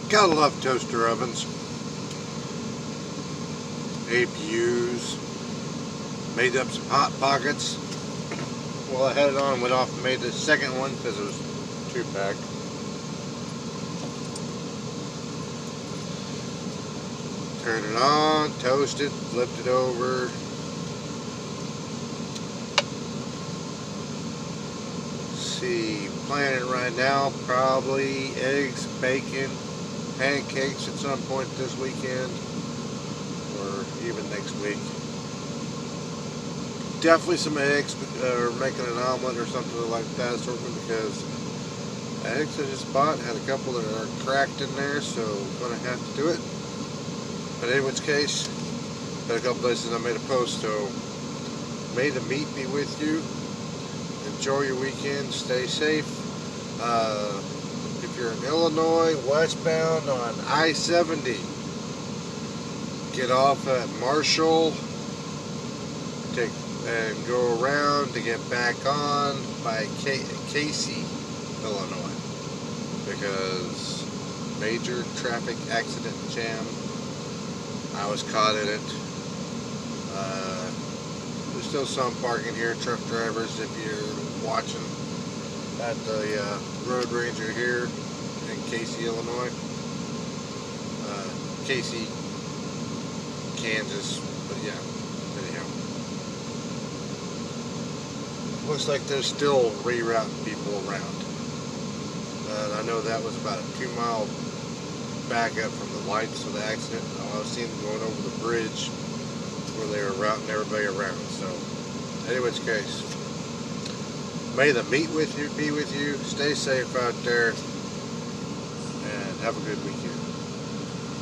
Gotta love toaster ovens. APUs. Made up some hot pockets. Well, I had it on and went off and made the second one because it was 2-pack. Turn it on, toast it, flipped it over. See, planning right now, probably eggs, bacon, pancakes at some point this weekend or even next week. Definitely some eggs, or making an omelet or something like that assortment, because eggs I just bought had a couple that are cracked in there, so I'm gonna have to do it. But anyone's case, got a couple places I made a post, so may the meat be with you. Enjoy your weekend, stay safe. If you're in Illinois, westbound on I-70, get off at Marshall, take and go around to get back on by Casey, Illinois, because major traffic accident jam. I was caught in it. There's still some parking here, truck drivers, if you're watching at the Road Ranger here in Casey, Illinois. Casey, Kansas, but yeah, anyhow. Looks like they're still rerouting people around. And I know that was about a 2-mile backup from the lights of the accident. I was seeing them going over the bridge where they were routing everybody around. So, anyways, case, may the meat with you be with you. Stay safe out there, and have a good weekend.